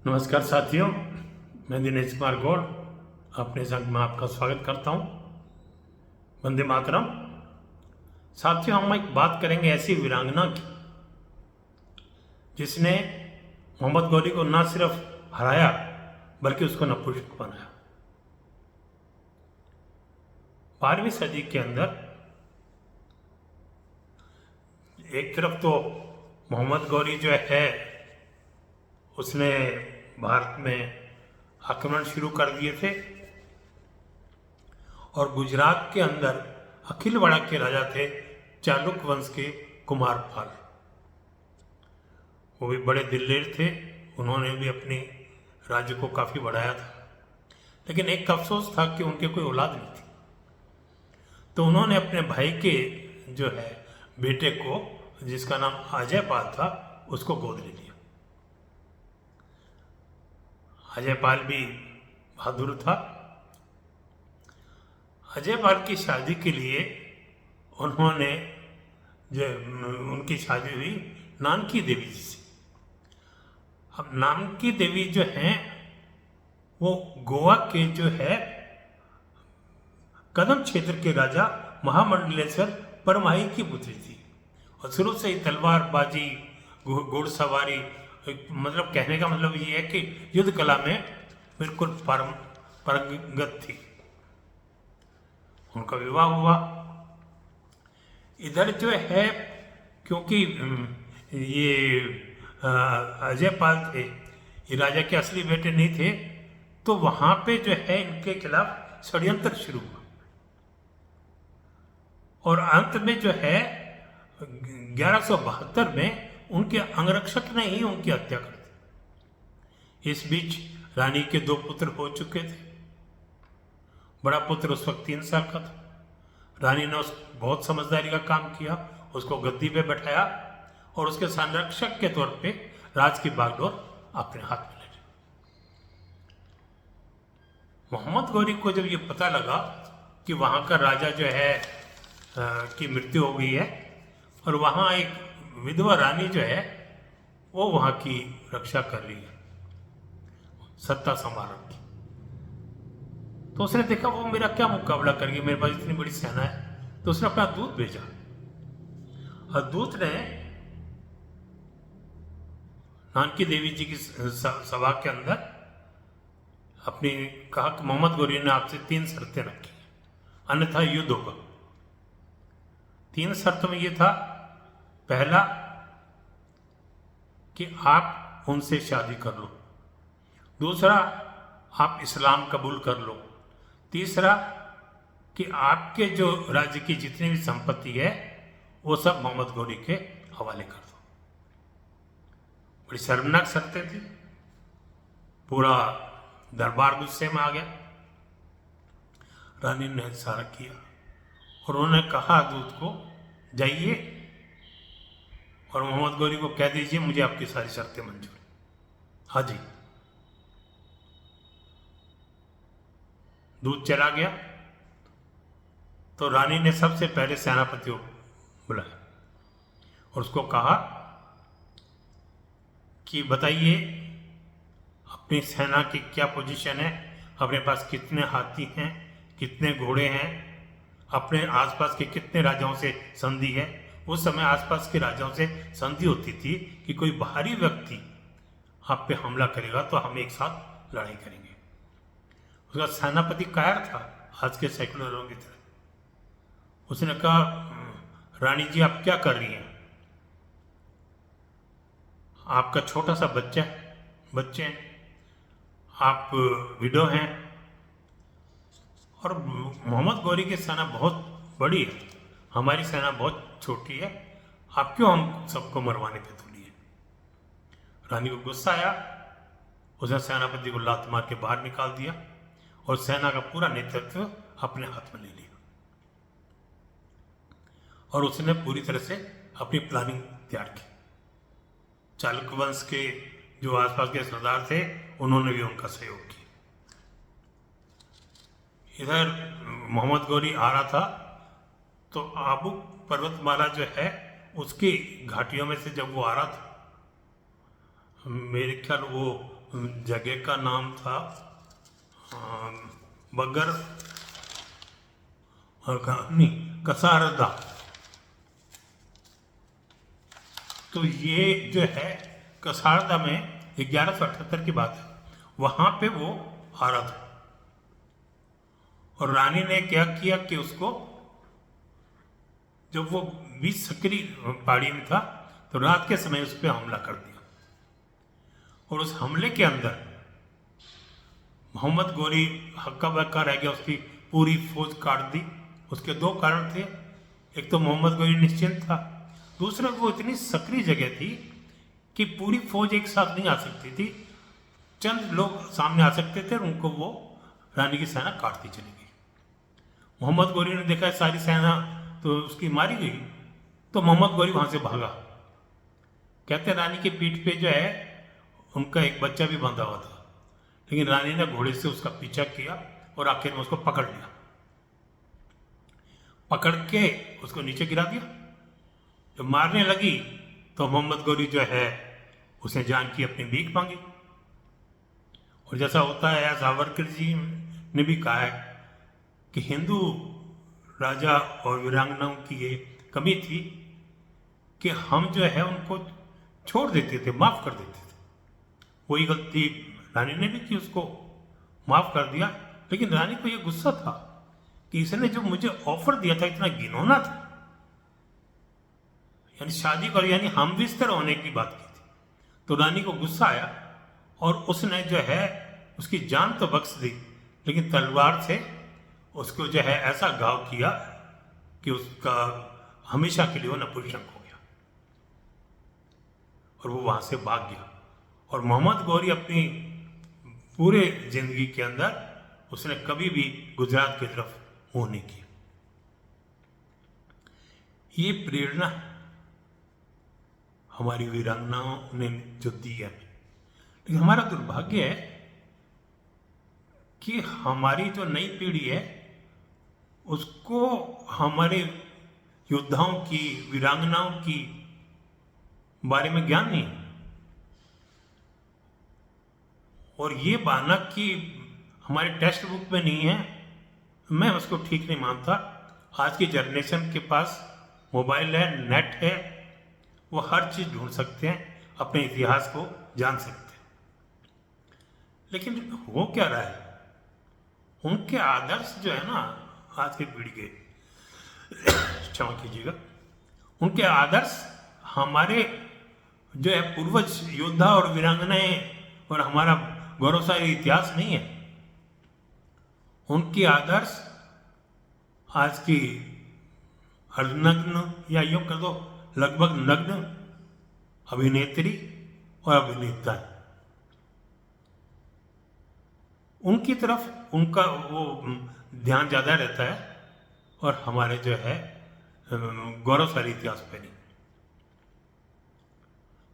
नमस्कार साथियों, मैं दिनेश कुमार गौड़ अपने संग में आपका स्वागत करता हूं। वंदे मातरम। साथियों, हम एक बात करेंगे ऐसी वीरांगना की जिसने मोहम्मद गौरी को न सिर्फ हराया बल्कि उसको नपुंसक बनाया। 12वीं सदी के अंदर एक तरफ तो मोहम्मद गौरी जो है उसने भारत में आक्रमण शुरू कर दिए थे और गुजरात के अंदर अखिलवाड़ा के राजा थे चालुक्य वंश के कुमारपाल। वो भी बड़े दिलेर थे, उन्होंने भी अपने राज्य को काफ़ी बढ़ाया था, लेकिन एक अफसोस था कि उनके कोई औलाद नहीं थी। तो उन्होंने अपने भाई के जो है बेटे को, जिसका नाम अजयपाल था, उसको गोद ले लिया। अजयपाल भी बहादुर था। अजयपाल की शादी के लिए उन्होंने जो उनकी शादी हुई नानकी देवी जी से। अब नानकी देवी जो हैं वो गोवा के जो है कदम क्षेत्र के राजा महामंडलेश्वर परमाही की पुत्री थी और शुरू से ही तलवारबाजी, घुड़सवारी, मतलब कहने का मतलब ये है कि युद्ध कला में बिल्कुल पारंगत थी। उनका विवाह हुआ। इधर जो है, क्योंकि ये अजयपाल थे, ये राजा के असली बेटे नहीं थे, तो वहां पे जो है इनके खिलाफ षड्यंत्र शुरू हुआ और अंत में जो है 1172 में उनके अंगरक्षक ने ही उनकी हत्या कर दी। इस बीच रानी के 2 पुत्र हो चुके थे। बड़ा पुत्र उस वक्त 3 साल का था। रानी ने बहुत समझदारी का काम किया, उसको गद्दी पे बैठाया और उसके संरक्षक के तौर पे राज की बागडोर अपने हाथ में ले ली। मोहम्मद गौरी को जब ये पता लगा कि वहाँ का राजा जो है की मृत्यु हो गई है और वहाँ एक विधवा रानी जो है वो वहाँ की रक्षा कर रही है, सत्ता संभाल की, तो उसने देखा वो मेरा क्या मुकाबला करेगी, मेरे पास इतनी बड़ी सेना है। तो उसने अपना दूत भेजा और दूत ने नानकी देवी जी की सभा के अंदर अपनी कहा कि मोहम्मद गौरी ने आपसे 3 शर्तें रखी, अन्यथा युद्ध होगा। 3 शर्तों में ये था, पहला कि आप उनसे शादी कर लो, दूसरा आप इस्लाम कबूल कर लो, तीसरा कि आपके जो राज्य की जितनी भी संपत्ति है वो सब मोहम्मद गौरी के हवाले कर दो। बड़ी शर्मनाक शर्तें थी। पूरा दरबार गुस्से में आ गया। रानी ने इशारा किया और उन्होंने कहा दूत को, जाइए और मोहम्मद गौरी को कह दीजिए मुझे आपकी सारी शर्तें मंजूर। हाँ जी। दूत चला गया तो रानी ने सबसे पहले सेनापति को बुलाया और उसको कहा कि बताइए अपनी सेना की क्या पोजीशन है, अपने पास कितने हाथी हैं, कितने घोड़े हैं, अपने आसपास के कितने राजाओं से संधि है। उस समय आसपास के राजाओं से संधि होती थी कि कोई बाहरी व्यक्ति आप पे हमला करेगा तो हम एक साथ लड़ाई करेंगे। उसका सेनापति कायर था, आज के सेकुलरों की तरह। उसने कहा, रानी जी आप क्या कर रही हैं, आपका छोटा सा बच्चे हैं, आप विडो हैं और मोहम्मद गौरी की सेना बहुत बड़ी है, हमारी सेना बहुत छोटी है, आप क्यों हम सबको मरवाने पे तुली है। रानी को गुस्सा आया, उसने सेनापति को लात मार के बाहर निकाल दिया और सेना का पूरा नेतृत्व अपने हाथ में ले लिया और उसने पूरी तरह से अपनी प्लानिंग तैयार की। चालुक्य वंश के जो आसपास के सरदार थे उन्होंने भी उनका सहयोग किया। इधर मोहम्मद गौरी आ रहा था तो आबू पर्वतमाला जो है उसकी घाटियों में से जब वो आ रहा था, मेरे ख्याल वो जगह का नाम था बगर और नहीं कसारदा। तो ये जो है कसारदा में 1178 की बात है, वहां पे वो आ रहा था और रानी ने क्या किया कि उसको, जब वो 20 सकरी पहाड़ी में था तो रात के समय उस पर हमला कर दिया और उस हमले के अंदर मोहम्मद गोरी हक्का बक्का रह गया, उसकी पूरी फौज काट दी। उसके दो कारण थे, एक तो मोहम्मद गोरी निश्चिंत था, दूसरा वो इतनी सक्रिय जगह थी कि पूरी फौज एक साथ नहीं आ सकती थी, चंद लोग सामने आ सकते थे और उनको वो रानी की सेना काटती चली गई। मोहम्मद गोरी ने देखा सारी सेना तो उसकी मारी गई, तो मोहम्मद गोरी वहां से भागा। कहते हैं रानी की पीठ पे जो है उनका एक बच्चा भी बंधा हुआ था, लेकिन रानी ने घोड़े से उसका पीछा किया और आखिर में उसको पकड़ लिया, पकड़ के उसको नीचे गिरा दिया। जब मारने लगी तो मोहम्मद गोरी जो है उसने जान की अपनी भीख मांगी। और जैसा होता है, सावरकर जी ने भी कहा है कि हिंदू राजा और वीरांगनाओं की ये कमी थी कि हम जो है उनको छोड़ देते थे, माफ कर देते थे। वही गलती रानी ने भी की, उसको माफ कर दिया। लेकिन रानी को ये गुस्सा था कि इसने जो मुझे ऑफर दिया था इतना घिनौना था, यानी शादी कर, यानी हम बिस्तर होने की बात की थी। तो रानी को गुस्सा आया और उसने जो है उसकी जान तो बख्श दी, लेकिन तलवार से उसको जो है ऐसा घाव किया कि उसका हमेशा के लिए वो नपुंसक हो गया और वो वहां से भाग गया। और मोहम्मद गौरी अपनी पूरे जिंदगी के अंदर उसने कभी भी गुजरात की तरफ मुंह नहीं किया। ये प्रेरणा हमारी वीरांगनाओं ने जो दी है, लेकिन हमारा दुर्भाग्य है कि हमारी जो नई पीढ़ी है उसको हमारे योद्धाओं की, वीरांगनाओं की बारे में ज्ञान नहीं। और ये बहाना कि हमारे टेक्स्ट बुक में नहीं है, मैं उसको ठीक नहीं मानता। आज की जनरेशन के पास मोबाइल है, नेट है, वो हर चीज ढूंढ सकते हैं, अपने इतिहास को जान सकते हैं। लेकिन हो क्या रहा है, उनके आदर्श जो है ना आज की पीढ़ी के, क्षमा कीजिएगा, उनके आदर्श हमारे जो है पूर्वज योद्धा और वीरांगनाएं और हमारा गौरवशाली इतिहास नहीं है। उनकी आदर्श आज की अर्धनग्न या यूं कर दो लगभग नग्न अभिनेत्री और अभिनेता है, उनकी तरफ उनका वो ध्यान ज्यादा रहता है और हमारे जो है गौरवशाली इतिहास पे नहीं।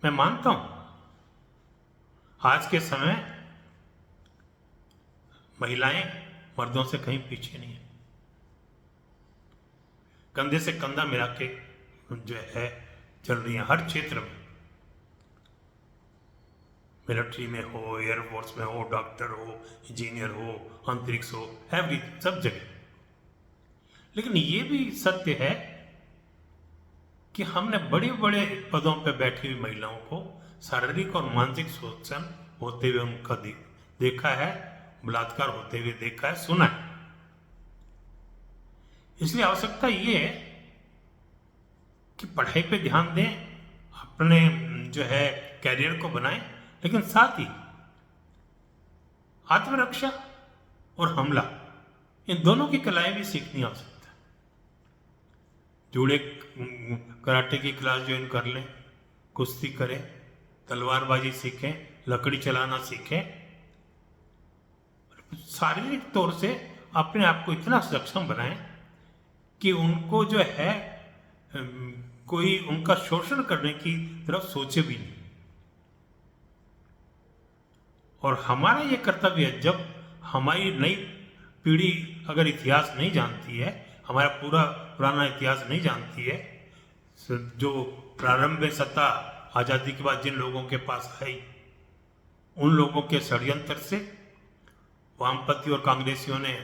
मैं मानता हूं आज के समय महिलाएं मर्दों से कहीं पीछे नहीं है, कंधे से कंधा मिला के जो है चल रही है हर क्षेत्र में, मिलिट्री में हो, एयरफोर्स में हो, डॉक्टर हो, इंजीनियर हो, अंतरिक्ष हो, एवरी सब जगह। लेकिन ये भी सत्य है कि हमने बड़े बड़े पदों पर बैठी हुई महिलाओं को शारीरिक और मानसिक शोषण होते हुए उनका देखा है, बलात्कार होते हुए देखा है, सुना है। इसलिए आवश्यकता ये है कि पढ़ाई पे ध्यान दें, अपने जो है कैरियर को बनाएं, लेकिन साथ ही आत्मरक्षा और हमला, इन दोनों की कलाएं भी सीखनी आवश्यकता है। जुड़े कराटे की क्लास ज्वाइन कर लें, कुश्ती करें, तलवारबाजी सीखें, लकड़ी चलाना सीखें, शारीरिक तौर से अपने आप को इतना सक्षम बनाएं कि उनको जो है कोई उनका शोषण करने की तरफ सोचे भी नहीं। और हमारा ये कर्तव्य है, जब हमारी नई पीढ़ी अगर इतिहास नहीं जानती है, हमारा पूरा पुराना इतिहास नहीं जानती है, जो प्रारंभ में सत्ता आजादी के बाद जिन लोगों के पास आई उन लोगों के षड्यंत्र से वामपंथी और कांग्रेसियों ने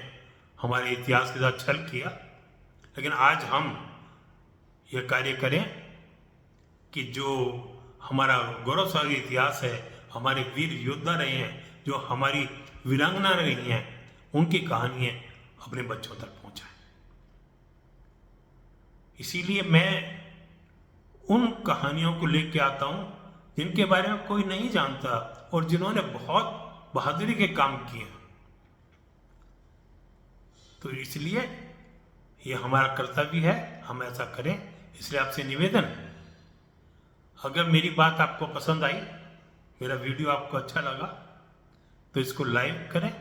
हमारे इतिहास के साथ छल किया। लेकिन आज हम यह कार्य करें कि जो हमारा गौरवशाली इतिहास है, हमारे वीर योद्धा रहे हैं, जो हमारी वीरांगना रही हैं, उनकी कहानियां अपने बच्चों तक पहुंचाएं। इसीलिए मैं उन कहानियों को लेके आता हूं जिनके बारे में कोई नहीं जानता और जिन्होंने बहुत बहादुरी के काम किए। तो इसलिए ये हमारा कर्तव्य है, हम ऐसा करें। इसलिए आपसे निवेदन, अगर मेरी बात आपको पसंद आई, मेरा वीडियो आपको अच्छा लगा, तो इसको लाइक करें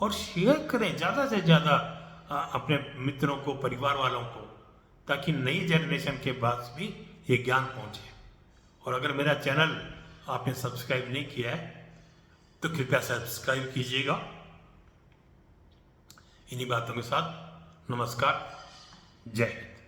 और शेयर करें ज़्यादा से ज़्यादा अपने मित्रों को, परिवार वालों को, ताकि नई जनरेशन के पास भी ये ज्ञान पहुंचे। और अगर मेरा चैनल आपने सब्सक्राइब नहीं किया है तो कृपया सब्सक्राइब कीजिएगा। इन्हीं बातों के साथ नमस्कार, जय हिंद।